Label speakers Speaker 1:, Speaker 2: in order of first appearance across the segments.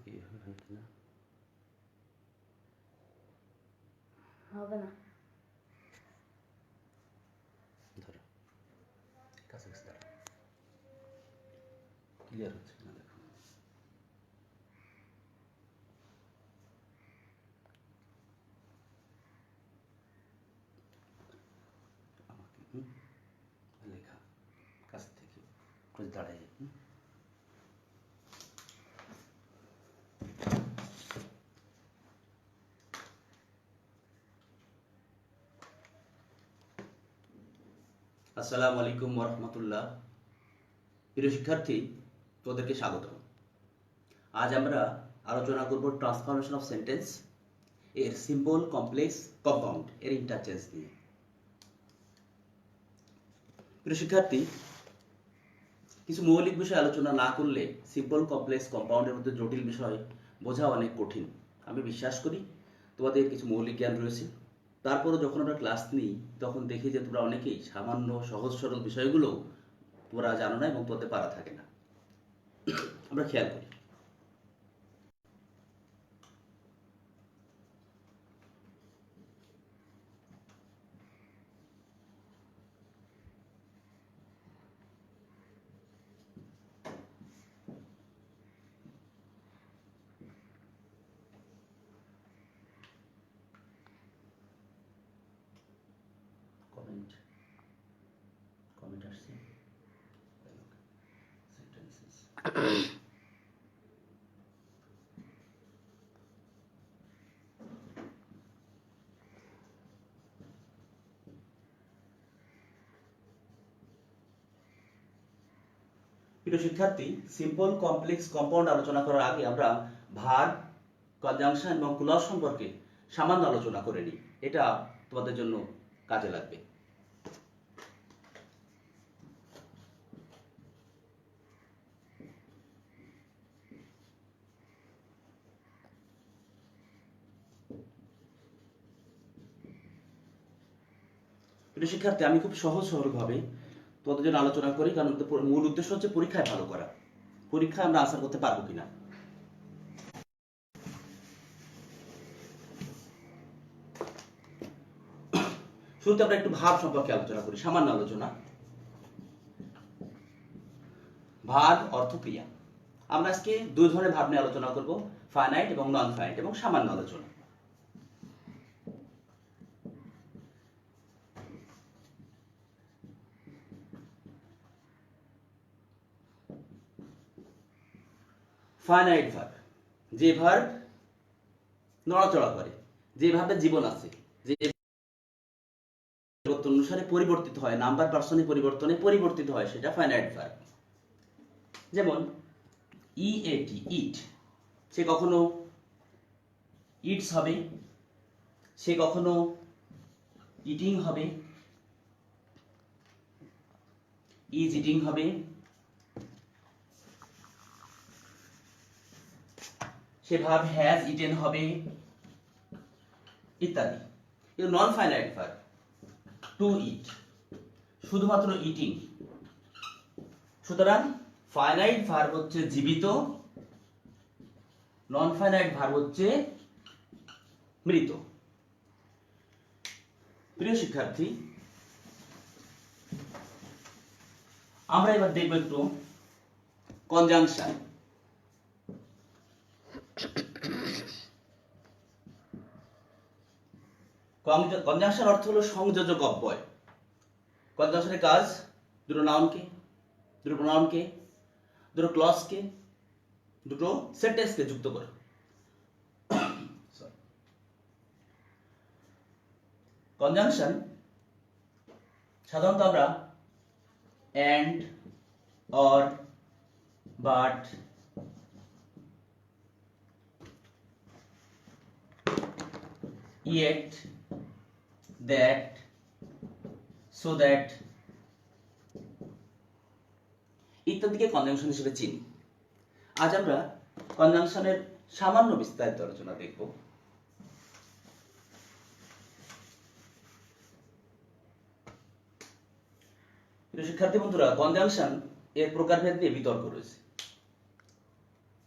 Speaker 1: কি হয় কিনা
Speaker 2: হবে না।
Speaker 1: ধরো কাছাকাছি ধরো, ক্লিয়ার হচ্ছে কিনা দেখো। আমাকে লেখা কাছ থেকে করে দাঁড়াই। আসসালামু আলাইকুম ওয়া রাহমাতুল্লাহ। প্রিয় শিক্ষার্থী, তোদেরকে স্বাগতম। আজ আমরা আলোচনা করব ট্রান্সফরমেশন অফ সেন্টেন্স এর সিম্পল, কমপ্লেক্স, কম্পাউন্ড এর ইন্টারচেঞ্জ নিয়ে। প্রিয় শিক্ষার্থী, কিছু মৌলিক বিষয় আলোচনা না করলে সিম্পল, কমপ্লেক্স, কম্পাউন্ডের মধ্যে জটিল বিষয় বোঝা অনেক কঠিন। আমি বিশ্বাস করি তোমাদের কিছু মৌলিক জ্ঞান রয়েছে। তারপরও যখন আমরা ক্লাস নিই তখন দেখি যে তোমরা অনেকেই সামান্য সহজ সরল বিষয়গুলো তোমরা জানো না এবং তোমাদের পারা থাকে না। আমরা খেয়াল করি। কমেন্ট কমেন্ট আসছে সেন্টেন্সেস। প্রিয় শিক্ষার্থী, সিম্পল, কমপ্লেক্স, কম্পাউন্ড আলোচনা করার আগে আমরা ভার্ব, কনজাংশন এবং ক্লজ সম্পর্কে সামান্য আলোচনা করে নিই। এটা তোমাদের জন্য কাজে লাগবে। প্রিয় শিক্ষার্থী, আমি খুব সহজ সরলভাবে তোমাদের জন্য আলোচনা করি, কারণ মূল উদ্দেশ্য হচ্ছে পরীক্ষায় ভালো করা। পরীক্ষায় আমরা আনসার করতে পারবো কিনা। শুরুতে আমরা একটু ভার্ব সম্পর্কে আলোচনা করি, সামান্য আলোচনা। ভার্ব অর্থ ক্রিয়া। আমরা আজকে দুই ধরনের ভার্ব নিয়ে আলোচনা করব, ফাইনাইট এবং নন ফাইনাইট, এবং সামান্য আলোচনা। ফাইনাইট ভার্ব, যে ভার্ব নড়াচড়া করে, যেভাবে জীবন আছে, যে পরিবর্তন অনুসারে পরিবর্তিত হয়, নাম্বার পার্সনে পরিবর্তনে পরিবর্তিত হয়, সেটা ফাইনাইট ভার্ব। যেমন ইএটি, ইট, সে কখনো ইটস হবে, সে কখনো ইটিং হবে, ইজ ইটিং হবে, সে ভার্ব হ্যাজ ইটেন হবে, ইত্যাদি। কিন্তু নন ফাইনাইট ভার্ব, টু ইট, শুধুমাত্র ইটিং। সুতরাং ফাইনাইট ভার্ব হচ্ছে জীবিত, নন ফাইনাইট ভার্ব হচ্ছে মৃত। প্রিয় শিক্ষার্থী, আমরা এবার দেখব একটু কনজাংশন। কনজাংশন অর্থ হলো সংযোজক অব্যয়। কনজাংশনের কাজ দুটো নাউনকে, দুটো প্রোনাউনকে, দুটো ক্লজকে, দুটো সেন্টেন্সকে যুক্ত করে। কনজাংশন সাধারণত আমরা and, or, but, yet, that, so that ইত্যাদিকে কনজাংশন হিসেবে চিনি। আজ আমরা কনজাংশনের সামান্য বিস্তারিত আলোচনা দেখব। শিক্ষার্থী বন্ধুরা, কনজাংশন এর প্রকারভেদ নিয়ে বিতর্ক রয়েছে।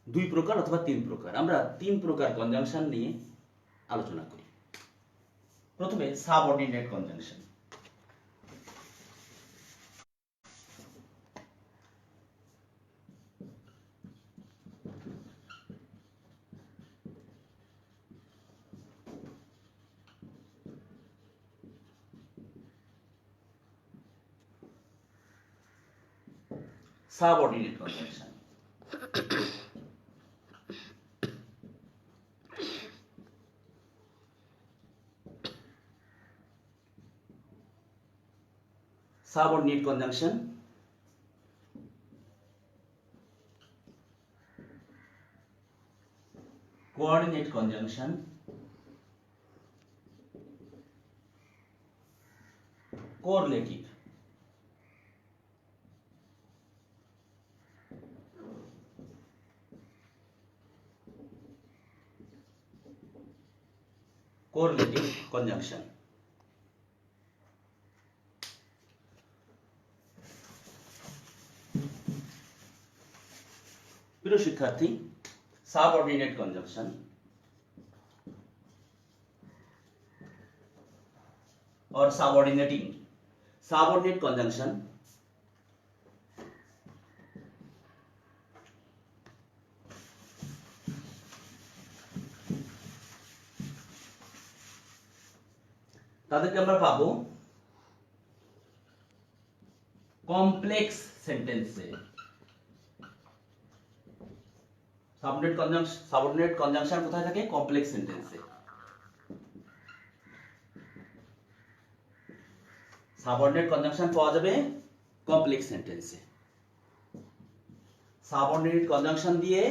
Speaker 1: দুই প্রকার অথবা তিন প্রকার। আমরা তিন প্রকার কনজাংশন নিয়ে আলোচনা করি। প্রথমে subordinate conjunction. Subordinate conjunction subordinate conjunction, coordinate conjunction, correlative, correlative conjunction। প্রিয় শিক্ষার্থী, subordinate conjunction or subordinating, subordinate conjunction তাদেরকে আমরা পাবো কমপ্লেক্স সেন্টেন্সে। সাবঅর্ডিনেট কনজাংশন কোথায় থাকে? কমপ্লেক্স সেন্টেন্সে। সাবঅর্ডিনেট কনজাংশন পাওয়া যাবে কমপ্লেক্স সেন্টেন্সে। সাবঅর্ডিনেট কনজাংশন দিয়ে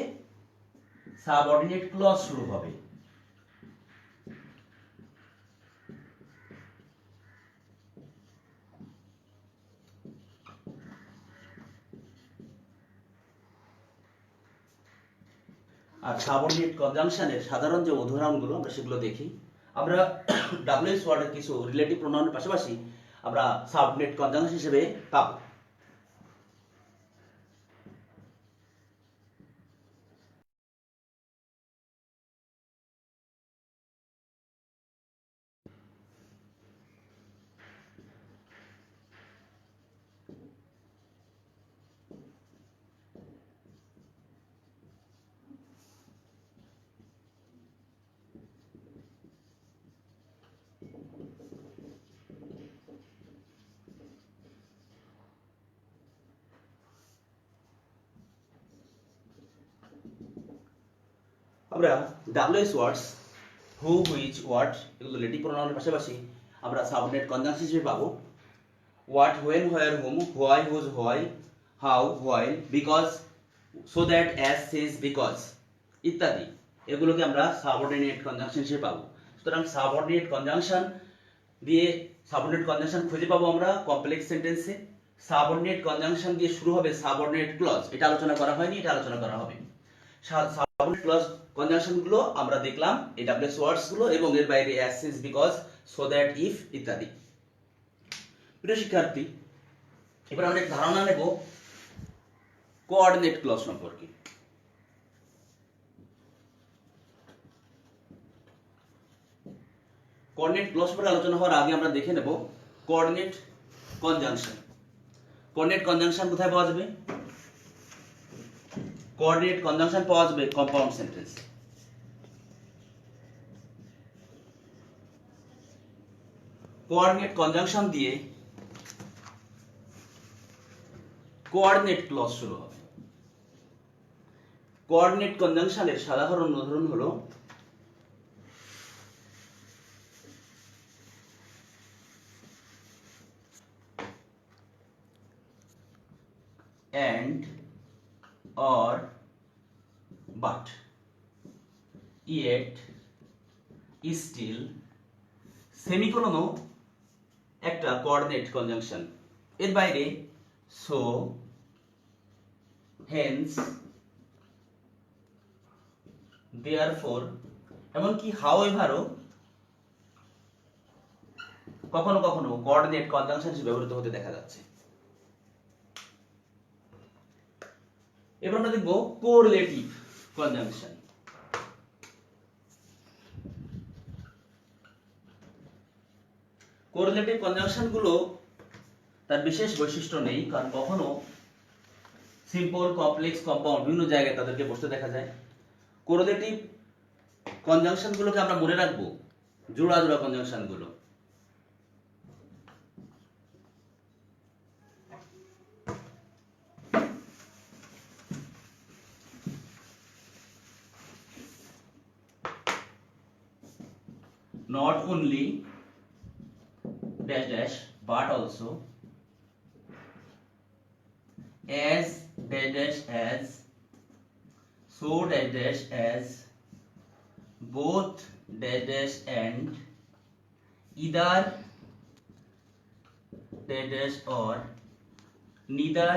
Speaker 1: সাবঅর্ডিনেট ক্লজ শুরু হবে। আর সাবঅর্ডিনেট কনজাংশনের সাধারণ যে উদাহরণগুলো আমরা সেগুলো দেখি। আমরা ডাব্লিউএস ওয়ার্ডের কিছু রিলেটিভ প্রোনাউনের পাশাপাশি আমরা সাবঅর্ডিনেট কনজাংশন হিসেবে পাবো। আমরা WS words who, which, what এগুলো রিলেটিভ প্রোনাউনের পাশাপাশি আমরা সাবঅর্ডিনেট কনজাংশন হিসেবে পাবো। What, when, where, whom, why, whose, why, how, while, because, so that, as, since, because ইত্যাদি এগুলোকে আমরা সাবঅর্ডিনেট কনজাংশন হিসেবে পাবো। সুতরাং সাবঅর্ডিনেট কনজাংশন দিয়ে সাবঅর্ডিনেট কনজাংশন খুঁজে পাবো আমরা কমপ্লেক্স সেন্টেন্সে। সাবঅর্ডিনেট কনজাংশন দিয়ে শুরু হবে সাবঅর্ডিনেট ক্লজ। এটা আলোচনা করা হয়নি, এটা আলোচনা করা হবে। সাবঅর্ডিনেট ক্লজ কনজাংশন গুলো আমরা দেখলাম, এই ডাব্লিউএস ওয়ার্ডস গুলো, এবং এর বাইরে as, since, because, so that, if ইত্যাদি। প্রিয় শিক্ষার্থী, এবার আমরা একটা ধারণা নেব কোঅর্ডিনেট ক্লজ সম্পর্কে। কোঅর্ডিনেট ক্লজ সম্পর্কে আলোচনা হওয়ার আগে আমরা দেখে নেব কোঅর্ডিনেট কনজাংশন। কোঅর্ডিনেট কনজাংশন কোথায় পাওয়া যাবে? কোঅর্ডিনেট কনজাংশন পাওয়া যাবে কম্পাউন্ড সেন্টেন্স। কোঅর্ডিনেট কনজাংশন দিয়ে কোঅর্ডিনেট ক্লজ শুরু হবে। কোঅর্ডিনেট কনজাংশনের সাধারণ উদাহরণ হলো and, or, but, yet, still, সেমিকোলনও একটা কোঅর্ডিনেট কনজাংশন। এর বাইরে so, hence, therefore, এমনকি howeverও কখনো কখনো কোঅর্ডিনেট কনজাংশন হিসেবে ব্যবহৃত হতে দেখা যাচ্ছে। এবার আমরা দেখব কোরিলেটিভ কনজাংশন। কোরিলেটিভ কনজাংশন গুলো তার বিশেষ বৈশিষ্ট্য নেই, কারণ কখনো সিম্পল, কমপ্লেক্স, কম্পাউন্ড বিভিন্ন জায়গায় তাদেরকে বসতে দেখা যায়। কোরিলেটিভ কনজাংশন গুলোকে আমরা মনে রাখবো জোড়া জোড়া কনজাংশন গুলো। Not only dash dash but also as dash dash as, so dash dash as, both dash dash and, either dash dash or, neither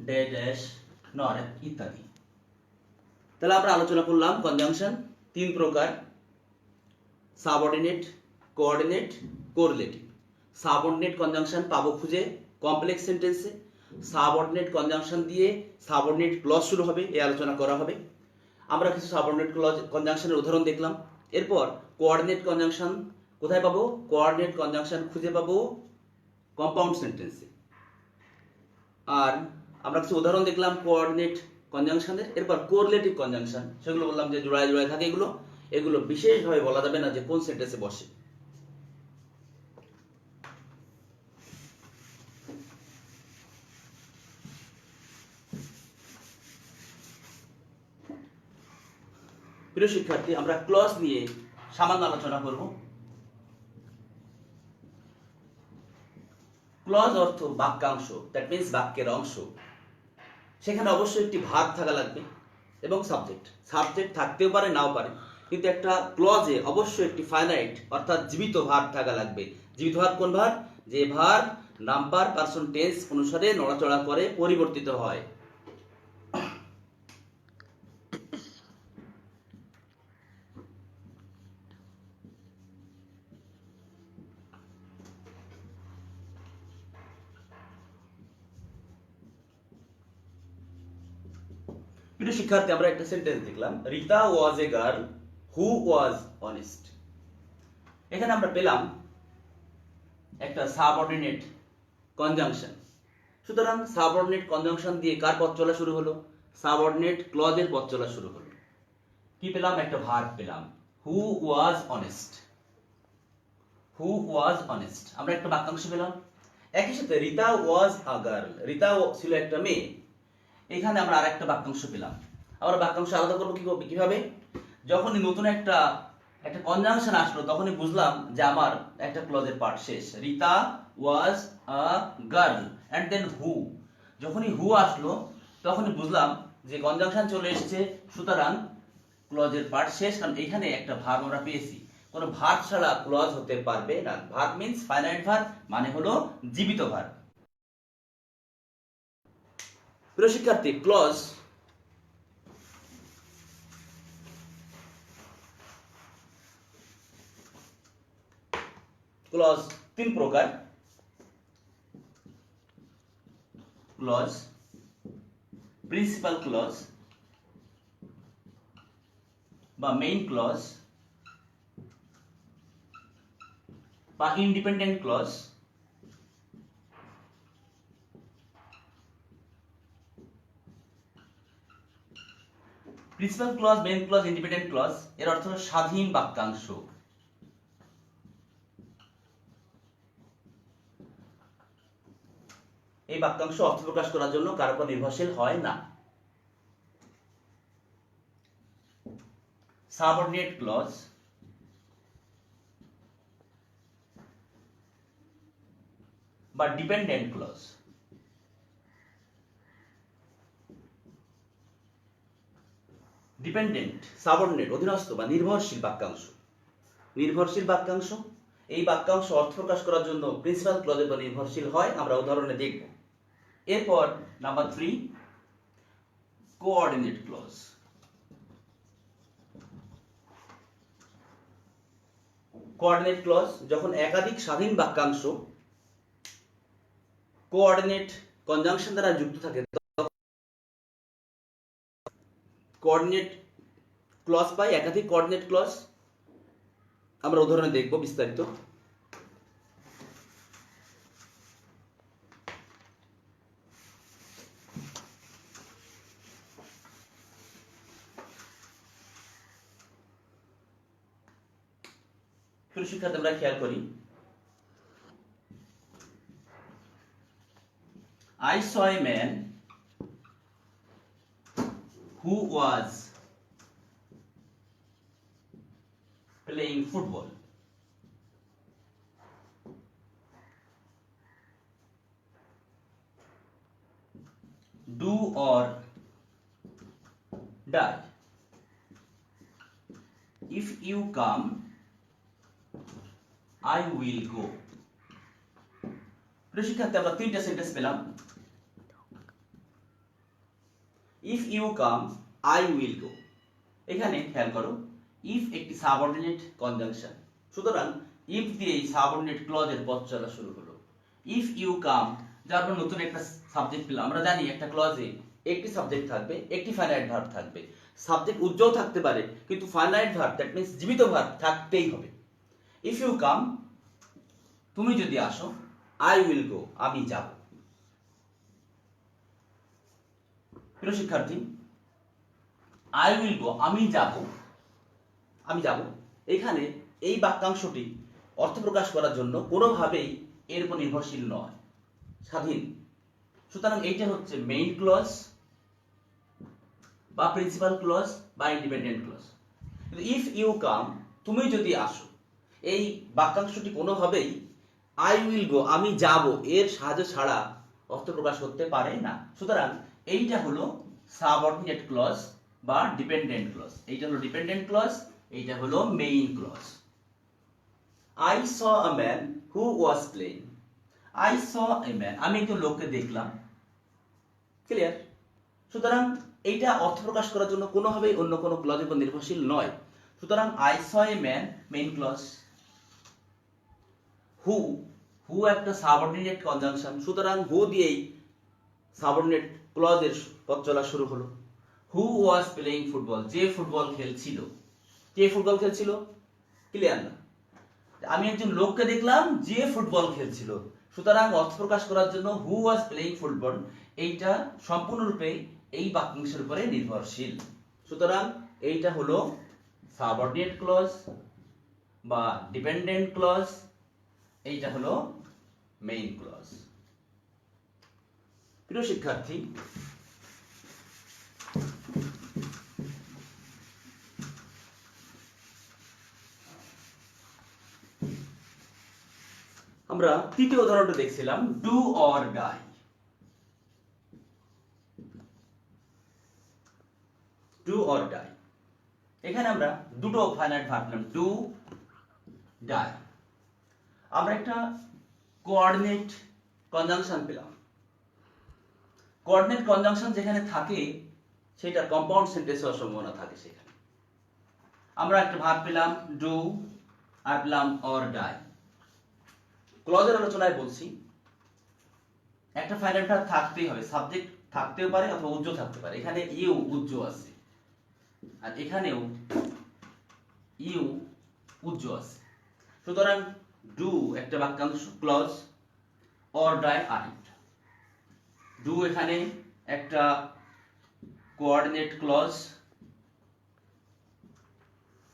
Speaker 1: dash dash nor ইত্যাদি। তাহলে আমরা আলোচনা করলাম কনজাংশন তিন প্রকার: subordinate, coordinate, correlative. Subordinate conjunction পাবো খুঁজে complex সেন্টেন্সে। সাবঅর্ডিনেট কনজাংশন দিয়ে সাবঅর্ডিনেট ক্লজ শুরু হবে, এই আলোচনা করা হবে। আমরা কিছু সাবঅর্ডিনেট ক্লজ কনজাংশনের উদাহরণ দেখলাম। এরপর কোঅর্ডিনেট কনজাংশন কোথায় পাবো? কোঅর্ডিনেট কনজাংশন খুঁজে পাবো কম্পাউন্ড সেন্টেন্সে। আর আমরা কিছু উদাহরণ দেখলাম কোঅর্ডিনেট কনজাংশনের। এরপর কোরিলেটিভ কনজাংশন, সেগুলো বললাম যে জোড়ায় জোড়ায় থাকে। এগুলো বিশেষভাবে বলা যাবে না যে কোন সেন্টেন্সে বসে। প্রিয় শিক্ষার্থী, আমরা ক্লজ নিয়ে সামান্য আলোচনা করব। ক্লজ অর্থ বাক্যাংশ, দ্যাট মিন্স বাক্যের অংশ। সেখানে অবশ্যই একটি ভার্ব থাকা লাগবে এবং সাবজেক্ট। সাবজেক্ট থাকতেও পারে, নাও পারে, কিন্তু একটা ক্লজে অবশ্যই একটি ফাইনাইট অর্থাৎ জীবিত ভার্ব থাকা লাগবে। জীবিত ভার্ব কোন ভার্ব? যে ভার্ব নাম্বার, পারসন, টেন্স অনুসারে নড়াচড়া করে, পরিবর্তিত হয়। প্রিয় শিক্ষার্থী, আমরা একটা সেন্টেন্স দেখলাম, Rita was a girl who was honest. এখানে আমরা পেলাম একটা সাবঅর্ডিনেট কনজাংশন। সুতরাং সাবঅর্ডিনেট কনজাংশন দিয়ে কার পথ চলা শুরু হলো? সাবঅর্ডিনেট ক্লজের পথ চলা শুরু হলো। কি পেলাম? একটা ভার্ব পেলাম, হু was honest. Who was honest, আমরা একটা বাক্যাংশ পেলাম। একই সাথে রিতা ওয়াজ আ গার্ল, রিতা ছিল একটা মেয়ে। এখানে আমরা আরেকটা বাক্যাংশ পেলাম। আমরা বাক্যাংশ আলাদা করবো কিভাবে? যখনই নতুন একটা কনজাংশন আসলো, তখনই বুঝলাম যে আমার একটা ক্লজের পার্ট শেষ। রিতা ওয়াজ আ গার্ল এন্ড দেন হু। যখনই হু আসলো, তখনই বুঝলাম যে কনজাংশন চলে এসেছে, সুতরাং ক্লজের পার্ট শেষ। কারণ এখানে একটা ভার্ব আমরা পেয়েছি। কোনো ভার্ব ছাড়া ক্লজ হতে পারবে না। ভার্ব মিন্স ফাইনাইট ভার্ব, মানে হলো জীবিত ভার্ব। প্রিয় শিক্ষার্থী, ক্লজ তিন প্রকার: ক্লজ, প্রিন্সিপাল ক্লজ বা মেইন ক্লজ বা independent clause. Principal clause, main clause, independent clause এর অর্থ হলো স্বাধীন বাক্যাংশ। এই বাক্যাংশ অর্থ প্রকাশ করার জন্য কারো উপর নির্ভরশীল হয় না। সাবঅর্ডিনেট ক্লজ বা ডিপেন্ডেন্ট ক্লজ। ডিপেন্ডেন্ট, সাবঅর্ডিনেট, অধীনস্থ বা নির্ভরশীল বাক্যাংশ। নির্ভরশীল বাক্যাংশ, এই বাক্যাংশ অর্থ প্রকাশ করার জন্য প্রিন্সিপাল ক্লজের উপর নির্ভরশীল হয়। আমরা উদাহরণে দেখব। এরপর number 3, coordinate clause. Coordinate clause যখন একাধিক স্বাধীন বাক্যাংশ কোঅর্ডিনেট কনজাংশন দ্বারা যুক্ত থাকে, কোঅর্ডিনেট ক্লজ পাই, একাধিক কোঅর্ডিনেট ক্লজ। আমরা উদাহরণে দেখব বিস্তারিত। প্রিয় শিক্ষার্থী, আমরা খেয়াল করি, I saw a man who was playing football. Do or die? If you come, I will go. প্রিয় শিক্ষার্থী, আমরা তিনটা সেন্টেন্স পেলাম। If you come, I will go. এখানে খেয়াল করো, ইফ একটি সাবঅর্ডিনেট কনজাংশন, সুতরাং ইফ দিয়ে এই সাবঅর্ডিনেট ক্লজের পথ চলা শুরু হলো। ইফ ইউ কাম, যার পর নতুন একটা সাবজেক্ট পেলাম। আমরা জানি একটা ক্লজে একটি সাবজেক্ট থাকবে, একটি ফাইনাইট ভার্ব থাকবে। সাবজেক্ট উজ্জ্বল থাকতে পারে, কিন্তু ফাইনাইট ভার্ব, দ্যাট মিন্স জীবিত ভার্ব থাকতেই হবে। ইফ ইউ কাম, তুমি যদি আসো, আই উইল গো, আমি যাব। প্রিয় শিক্ষার্থী, আই উইল গো, আমি যাব, আমি যাব, এখানে এই বাক্যাংশটি অর্থ প্রকাশ করার জন্য কোনোভাবেই এর উপর নির্ভরশীল নয়, স্বাধীন। সুতরাং এইটা হচ্ছে মেইন ক্লজ বা প্রিন্সিপাল ক্লজ বা ইন্ডিপেন্ডেন্ট ক্লজ। কিন্তু ইফ ইউ কাম, তুমি যদি আসো, এই বাক্যাংশটি কোনোভাবেই আই উইল গো, আমি যাব, এর সাহায্য ছাড়া অর্থ প্রকাশ করতে পারে না। সুতরাং এইটা হলো সাবঅর্ডিনেট ক্লজ বা ডিপেন্ডেন্ট ক্লজ। এইটা হলো ডিপেন্ডেন্ট ক্লজ, এইটা হলো main clause. I saw a man who was playing. I saw a man, আমি একজন লোককে দেখলাম। ক্লিয়ার? সুতরাং এইটা অর্থ প্রকাশ করার জন্য কোনোভাবেই অন্য কোনো ক্লজের উপর নির্ভরশীল নয়। সুতরাং I saw a man, main clause. Who একটা সাবঅর্ডিনেট কনজাংশন, সুতরাং হু দিয়েই সাবঅর্ডিনেট ক্লজের পথ চলা শুরু হলো। হু ওয়াজ প্লেইং ফুটবল, যে ফুটবল খেলছিল। কে ফুটবল খেলছিল? ক্লিয়ার না? আমি একজন লোককে দেখলাম যে ফুটবল খেলছিল। সুতরাং অর্থ প্রকাশ করার জন্য হু ওয়াজ প্লেইং ফুটবল, এইটা সম্পূর্ণরূপে এই বাক্যাংশের উপরে নির্ভরশীল। সুতরাং এইটা হলো সাবঅর্ডিনেট ক্লজ বা ডিপেন্ডেন্ট ক্লজ, এইটা হলো মেইন ক্লজ। প্রিয় শিক্ষার্থী, আমরা তৃতীয় উদাহরণটা দেখছিলাম, do or die. Do or die, এখানে আমরা দুটো ফাইনাইট ভার্ব পেলাম, ডু, ডাই। আমরা একটা কোঅর্ডিনেট কনজাংশন পেলাম। কোঅর্ডিনেট কনজাংশন যেখানে থাকে সেটা কম্পাউন্ড সেন্টেন্স হওয়ার সম্ভাবনা থাকে। সেখানে আমরা একটা ভার্ব পেলাম ডু, আর পেলাম অর ডাই। ক্লজের আলোচনায় বলছি, একটা ফাইনাইট ভার্ব থাকতেই হবে, সাবজেক্ট থাকতেও পারে অথবা উজ্জ্বল থাকতে পারে। এখানে ইউ উজ্জ্বল আছে, আর এখানেও ইউ উজ্জ্বল আছে। সুতরাং ডু একটা বাক্যাংশ ক্লজ, অর ডাই আরেকটা। ডু এখানে একটা কোঅর্ডিনেট ক্লজ,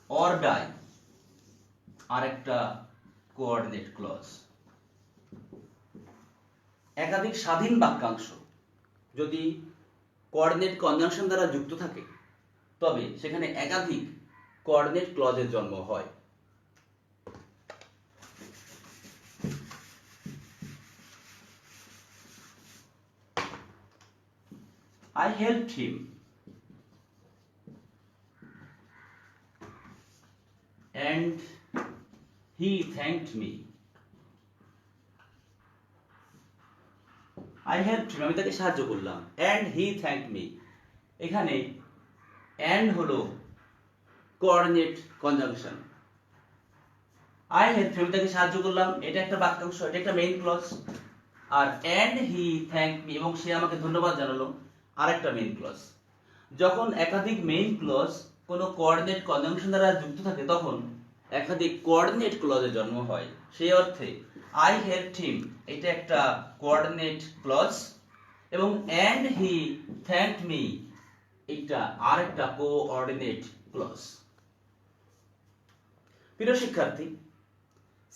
Speaker 1: অর ডাই আরেকটা কোঅর্ডিনেট ক্লজ। একাধিক স্বাধীন বাক্যাংশ যদি কোঅর্ডিনেট কনজাংশন দ্বারা যুক্ত থাকে, তবে সেখানে একাধিক কোঅর্ডিনেট ক্লজের জন্ম হয়। I helped him and he thanked me. I helped him, আমি তাকে সাহায্য করলাম, and he thanked me। এখানে and হলো coordinate conjunction. I helped him, আমি তাকে সাহায্য করলাম, এটা একটা বাক্যাংশ, এটা একটা মেইন ক্লজ। আর and he thanked me, এবং সে আমাকে ধন্যবাদ জানালো, আরেকটা মেইন ক্লজ। যখন একাধিক মেইন ক্লজ কোনো কোঅর্ডিনেট কনজাংশন দ্বারা যুক্ত থাকে তখন একাধিক কোঅর্ডিনেট ক্লজের জন্ম হয়। সেই অর্থে আই হেল্পড হিম এটা একটা কোঅর্ডিনেট ক্লজ এবং অ্যান্ড হি থ্যাঙ্কড মি এটা আরেকটা কোঅর্ডিনেট ক্লজ। প্রিয় শিক্ষার্থী,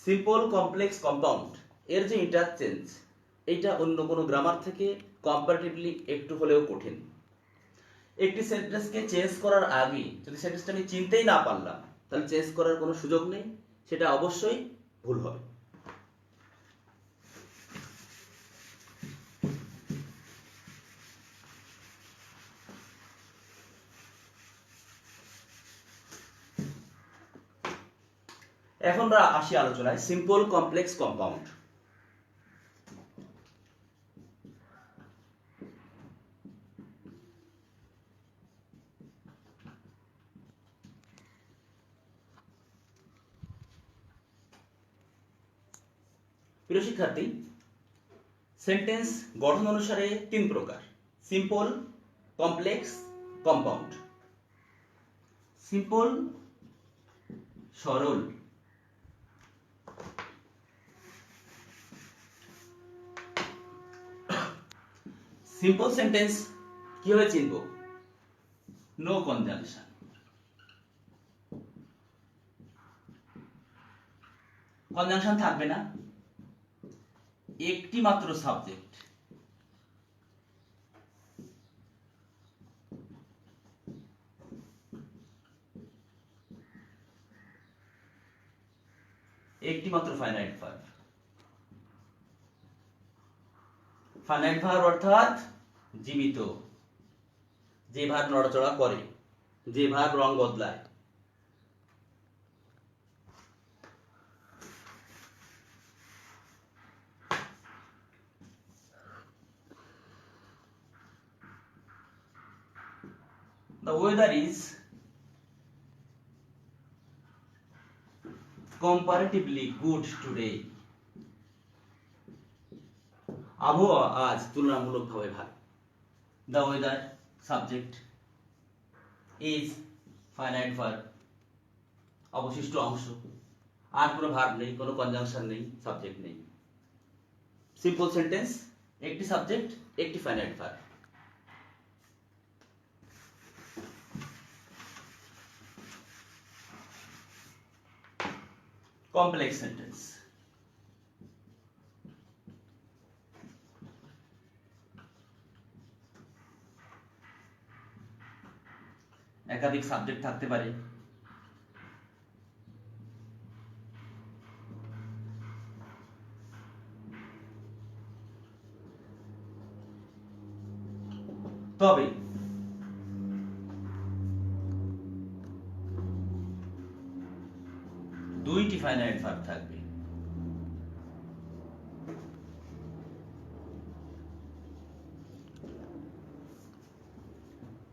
Speaker 1: সিম্পল কমপ্লেক্স কম্পাউন্ড এর যে ইন্টারচেঞ্জ এটা অন্য কোনো গ্রামার থেকে কম্পারেটিভলি একটু হলেও কঠিন। একটি সেন্টেন্সকে চেঞ্জ করার আগে যদি সেন্টেন্সটা আমি চিনতেই না পারলাম তাহলে চেঞ্জ করার কোনো সুযোগ নেই, সেটা অবশ্যই ভুল হবে। এখন আমরা আসি আলোচনায় সিম্পল কমপ্লেক্স কম্পাউন্ড। প্রিয় শিক্ষার্থী, সেন্টেন্স গঠন অনুসারে তিন প্রকার: সিম্পল, কমপ্লেক্স, কম্পাউন্ড। সিম্পল সরল, সিম্পল সেন্টেন্স কিভাবে চিনব? নো কনজাংশন, কনজাংশন থাকবে না, একটি মাত্র সাবজেক্ট, একটি মাত্র ফাইনাইট ভার্ব। ফাইনাইট ভার্ব অর্থাৎ জীবিত, যে ভার্ব নড়াচড়া করে, যে ভার্ব রং বদলায়। The weather is comparatively good today. আবহাওয়া আজ তুলনামূলকভাবে ভালো। The weather subject is finite verb, অবশিষ্ট অংশ, আর কোনো ভার্ব নেই, কোনো কনজাংশন নেই, সাবজেক্ট নেই। সিম্পল সেন্টেন্স, একটি সাবজেক্ট, একটি ফাইনাইট ভার্ব। কমপ্লেক্স সেন্টেন্স, একাধিক সাবজেক্ট থাকতে পারে, তবে দুইটি ফাইনাইট ভার্ব থাকবে।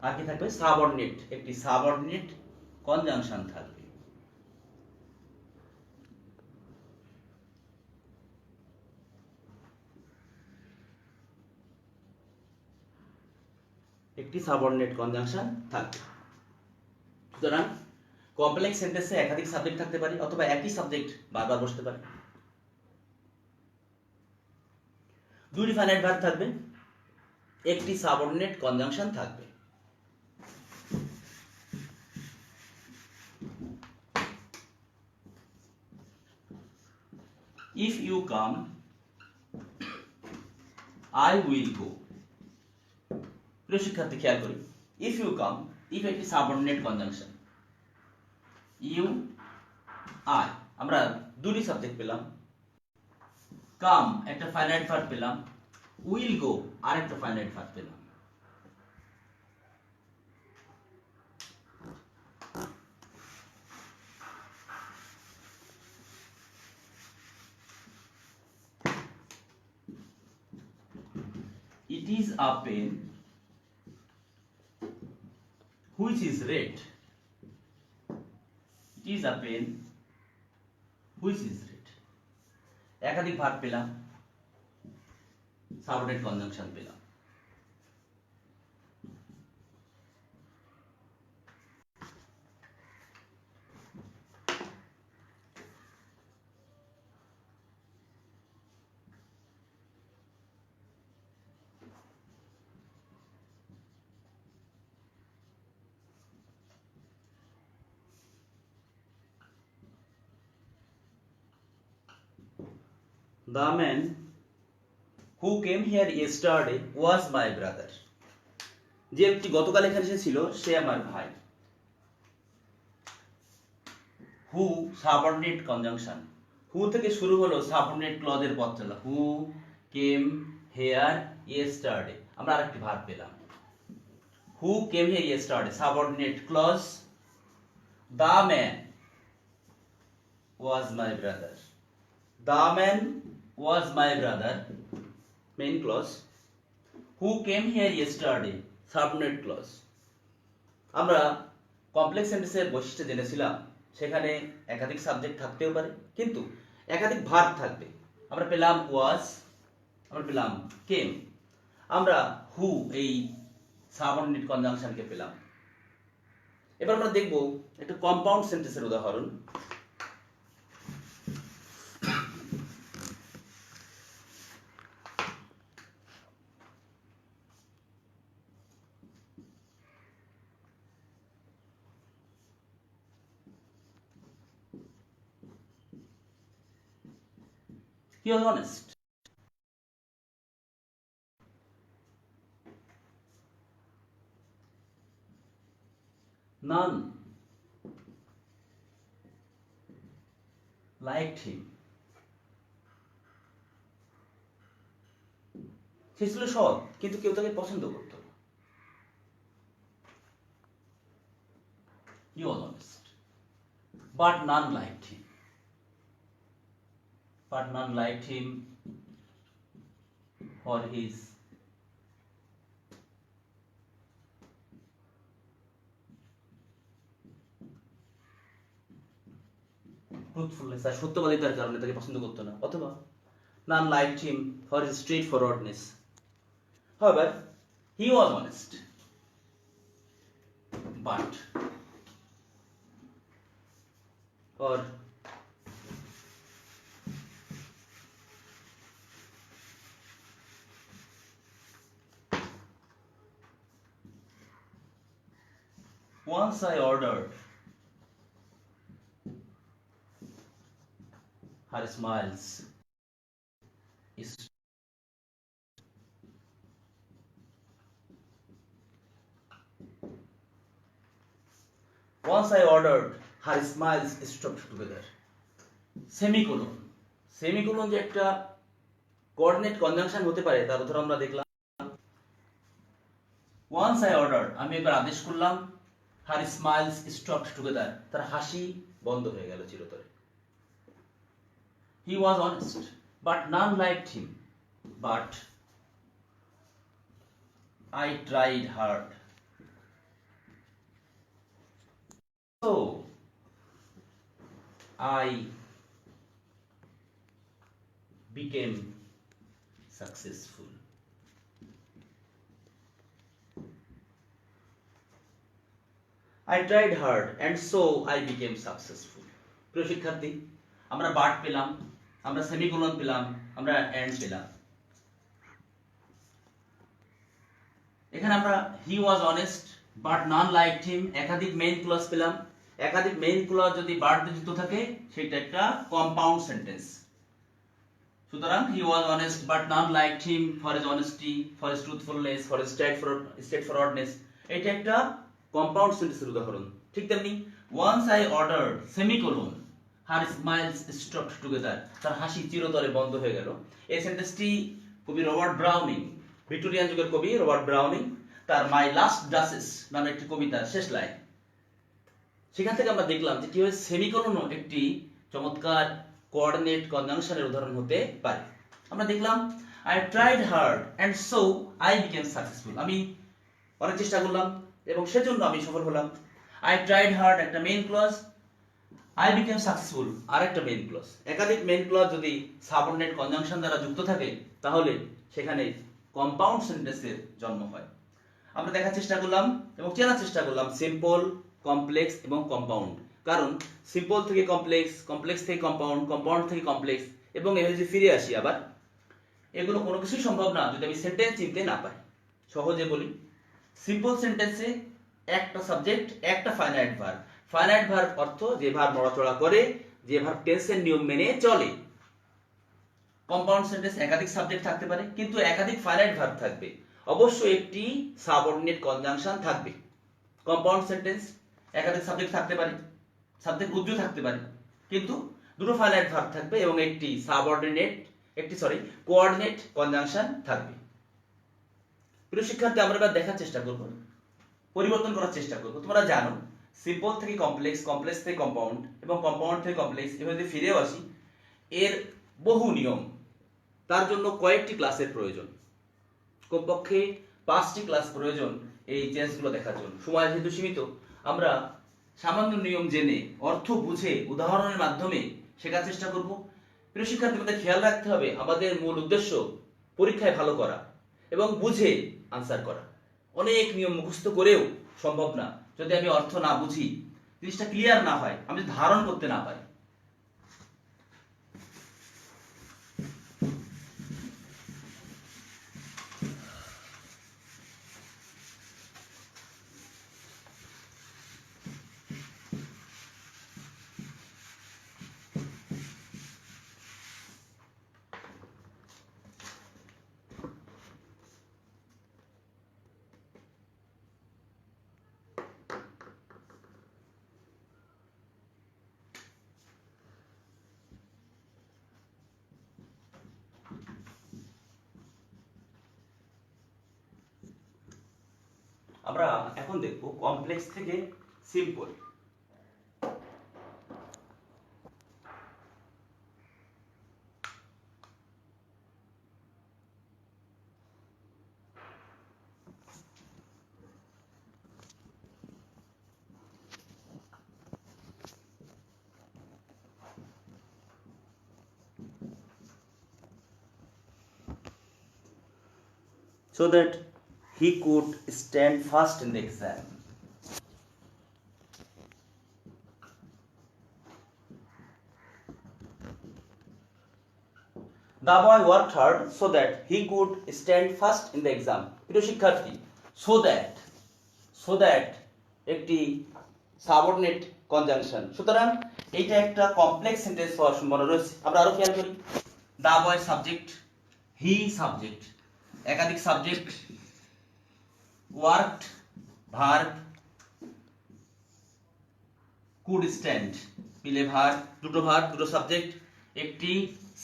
Speaker 1: আর কি থাকবে? সাবঅর্ডিনেট, একটি সাবঅর্ডিনেট কনজাংশন থাকবে। একটি সাবঅর্ডিনেট কনজাংশন থাকবে। সুতরাং কমপ্লেক্স সেন্টেন্সে একাধিক সাবজেক্ট থাকতে পারে অথবা একই সাবজেক্ট বারবার বসতে পারে। দুটি ফাইনাইট ভার্ব থাকবে, একটি সাবঅর্ডিনেট কনজাংশন থাকবে। If you come, I will go. প্রিয় শিক্ষার্থী, খেয়াল করি, if you come, if একটি সাবঅর্ডিনেট কনজাংশন, you, I, আমরা দুটি সাবজেক্ট পেলাম, come একটা ফাইনাইট ভার্ব পেলাম, will go আরেকটা ফাইনাইট ভার্ব পেলাম। It is a pen which is red. It is a pen which is red. একাধিক ভার্ব পেলাম, সাবঅর্ডিনেট কনজাংশন পেলাম। The man who came here yesterday was my brother. যে ব্যক্তি গতকাল এখানে এসেছিল সে আমার ভাই। হু সাবঅর্ডিনেট কনজাংশন, হু থেকে শুরু হলো সাবঅর্ডিনেট ক্লজের পথ চলা। হু কেম হেয়ার ইয়েস্টারডে, আমরা আরেকটি ভার্ব পেলাম। Who came here yesterday subordinate clause, the man was my brother. The man was my brother main clause. Who came here yesterday subordinate clause. আমরা complex সেন্টেন্সের বৈশিষ্ট্য জেনেছিলাম, সেখানে একাধিক সাবজেক্ট থাকতেও পারে কিন্তু একাধিক ভার্ব থাকবে। আমরা পেলাম ওয়াজ, আমরা পেলাম কেম, আমরা হু এই সাবঅর্ডিনেট কনজাংশনকে পেলাম। এবার আমরা দেখব একটা কম্পাউন্ড সেন্টেন্সের উদাহরণ। He was honest. None liked him. সে ছিল সৎ কিন্তু কেউ তাকে পছন্দ করত না। He was honest, but none liked him. But none liked him for his truthfulness, আর সত্যবাদিতার কারণে তাকে পছন্দ করতো না। অথবা none liked him for his straightforwardness. However, he was honest, but or once I ordered her smiles is once I ordered her smiles stopped together. Semicolon, semicolon যে একটা coordinate conjunction হতে পারে তার উদাহরণ আমরা দেখলাম। once I ordered, আমি একবার আদেশ করলাম, her smiles stopped together, তার হাসি বন্ধ হয়ে গেল চিরতরে। He was honest, but none liked him. But I tried hard. So I became successful. I tried hard and so I became successful. প্রিয় শিক্ষার্থী, আমরা বাট পেলাম, আমরা সেমিকোলন পেলাম, আমরা এন্ড পেলাম। এখানে আমরা he was honest but none liked him একাধিক মেইন ক্লজ পেলাম। একাধিক মেইন ক্লজ যদি বাট দিয়ে যুক্ত থাকে সেটা একটা কম্পাউন্ড সেন্টেন্স। সুতরাং he was honest but none liked him for his honesty, for his truthfulness, for his straightforwardness, এটা একটা কম্পাউন্ড সেন্টেন্সের উদাহরণ। ঠিক তেমনি once I ordered semicolon her smiles stopped together, তার হাসি চিরতরে বন্ধ হয়ে গেল। এই সেন্টেন্সটি কবি রবার্ট ব্রাউনিং, ভিক্টোরিয়ান যুগের কবি রবার্ট ব্রাউনিং তার মাই লাস্ট ডাচেস নামে একটি কবিতার শেষ লাইন, সেখান থেকে আমরা দেখলাম যে কিভাবে সেমিকোলনও একটি চমৎকার কোঅর্ডিনেট কনজাংশনের উদাহরণ হতে পারে। আমরা দেখলাম I tried hard and so I became successful, আমি অনেক চেষ্টা করলাম এবং সেজন্য আমি সফল হলাম। I tried hard একটা main clause, I became successful আরেকটা মেইন ক্লজ। একাধিক মেইন ক্লজ যদি সাবঅর্ডিনেট কনজাংশন দ্বারা যুক্ত থাকে তাহলে সেখানে কম্পাউন্ড সেন্টেন্সের জন্ম হয়। আমরা দেখার চেষ্টা করলাম এবং চেনার চেষ্টা করলাম সিম্পল, কমপ্লেক্স এবং কম্পাউন্ড। কারণ সিম্পল থেকে কমপ্লেক্স, কমপ্লেক্স থেকে কম্পাউন্ড, কম্পাউন্ড থেকে কমপ্লেক্স এবং এভাবে যদি ফিরে আসি আবার, এগুলো কোনো কিছুই সম্ভব না যদি আমি সেন্টেন্স চিনতে না পারি। সহজে বলি, সিম্পল সেন্টেন্সে একটা সাবজেক্ট, একটা ফাইনাইট ভার্ব। ফাইনাইট ভার্ব অর্থ যে ভার্ব নড়াচড়া করে, যে ভার্ব টেন্সের নিয়ম মেনে চলে। কম্পাউন্ড সেন্টেন্স একাধিক সাবজেক্ট থাকতে পারে, কিন্তু একাধিক ফাইনাইট ভার্ব থাকবে, অবশ্যই একটি সাবঅর্ডিনেট কনজাংশন থাকবে। কম্পাউন্ড সেন্টেন্স একাধিক সাবজেক্ট থাকতে পারে, সাবজেক্ট উজ্জ্ব থাকতে পারে, কিন্তু দুটো ফাইনাইট ভার্ব থাকবে এবং একটি কোঅর্ডিনেট কনজাংশন থাকবে। প্রিয় শিক্ষার্থী, আমরা এবার দেখার চেষ্টা করব, পরিবর্তন করার চেষ্টা করব। তোমরা জানো সিম্পল থেকে কমপ্লেক্স, কমপ্লেক্স থেকে কম্পাউন্ড এবং কম্পাউন্ড থেকে কমপ্লেক্স, এভাবে ফিরেও আসি। এর বহু নিয়ম, তার জন্য কয়েকটি ক্লাসের প্রয়োজন, কমপক্ষে 5টি ক্লাস প্রয়োজন এই চেঞ্জগুলো দেখার জন্য। সময় যেহেতু সীমিত, আমরা সামান্য নিয়ম জেনে অর্থ বুঝে উদাহরণের মাধ্যমে শেখার চেষ্টা করব। প্রিয় শিক্ষার্থী, আমাদের খেয়াল রাখতে হবে আমাদের মূল উদ্দেশ্য পরীক্ষায় ভালো করা এবং বুঝে আনসার করা। অনেক নিয়ম মুখস্থ করেও সম্ভব না যদি আমি অর্থ না বুঝি, জিনিসটা ক্লিয়ার না হয়, আমি ধারণ করতে না পারি। আমরা এখন দেখব কমপ্লেক্স থেকে simple. So that he could stand first in the exam. The boy worked hard so that he could stand first in the exam. প্রিয় শিক্ষার্থী, so that একটি সাবঅর্ডিনেট কনজাংশন, সুতরাং এইটা একটা কমপ্লেক্স সেন্টেন্স হওয়ার সম্ভাবনা রয়েছে। আমরা আরো খেয়াল করি, দা বয় সাবজেক্ট, হি সাবজেক্ট, একাধিক subject, worked verb, could stand মিলে ভার্ব, দুটো সাবজেক্ট, একটি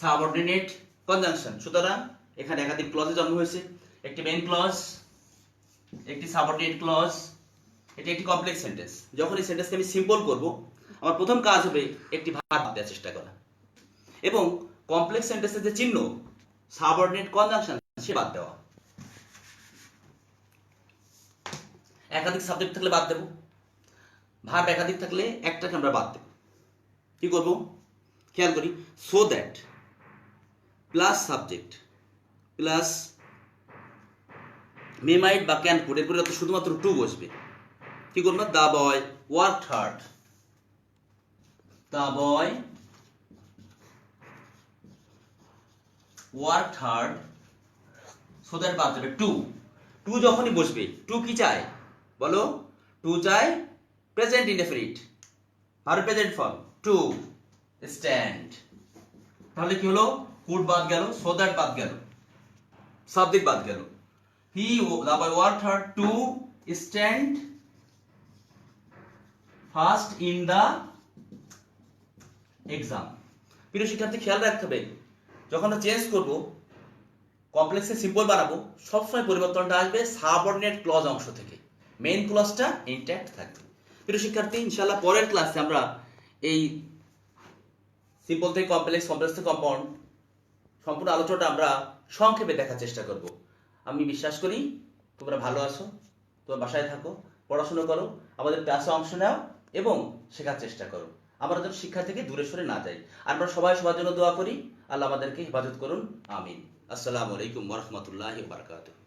Speaker 1: সাবঅর্ডিনেট কনজাংশন। সুতরাং এখানে একাধিক ক্লজে জন্ম হয়েছে, একটি মেইন ক্লজ, একটি সাবঅর্ডিনেট ক্লজ, এটি একটি কমপ্লেক্স সেন্টেন্স। যখন এই সেন্টেন্সকে আমি সিম্পল করব, আমার প্রথম কাজ হবে একটি ভার্ব দেওয়ার চেষ্টা করা এবং কমপ্লেক্স সেন্টেন্সের যে চিহ্ন সাবঅর্ডিনেট কনজাংশন সে বাদ দেওয়া। একাধিক সাবজেক্ট থাকলে বাদ দেব, ভার্ব একাধিক থাকলে একটাকে আমরা বাদ দেব। কি করব খেয়াল করি, so that plus subject plus may might বা ক্যান কুড, এর পরিবর্তে শুধুমাত্র টু বসবে। কি করবো, the boy worked hard, the boy worked hard, so that বাদ দেবে টু যখনই বসবে, টু কি চায় বলো, টু চায় present indefinite verb present form, to stand. তাহলে কি হলো, কুড বাদ গেল, সো দ্যাট বাদ গেল, সাবজেক্ট বাদ গেল। The boy worked hard to stand first in the exam. প্রিয় শিক্ষার্থী, খেয়াল রাখতে হবে যখন আমরা চেঞ্জ করব, কমপ্লেক্সে সিম্পল বানাবো, সবসময় পরিবর্তনটা আসবে সাবঅর্ডিনেট ক্লজ অংশ থেকে, মেইন ক্লজটা ইনট্যাক্ট থাকবে। প্রিয় শিক্ষার্থী, ইনশাআল্লাহ পরের ক্লাসে আমরা এই সিম্পল থেকে কমপ্লেক্স, কমপ্লেক্স থেকে কম্পাউন্ড সম্পূর্ণ আলোচনাটা আমরা সংক্ষেপে দেখার চেষ্টা করব। আমি বিশ্বাস করি তোমরা ভালো আছো, তোমরা বাসায় থাকো, পড়াশোনা করো, আমাদের ক্লাসে অংশ নাও এবং শেখার চেষ্টা করো। আমরা যেন শিক্ষা থেকে দূরে সরে না যাই। আমরা সবাই সবার জন্য দোয়া করি, আল্লাহ আমাদেরকে হেফাজত করুন, আমিন। আসসালামু আলাইকুম ওয়া রাহমাতুল্লাহি ওয়া বারাকাতুহু।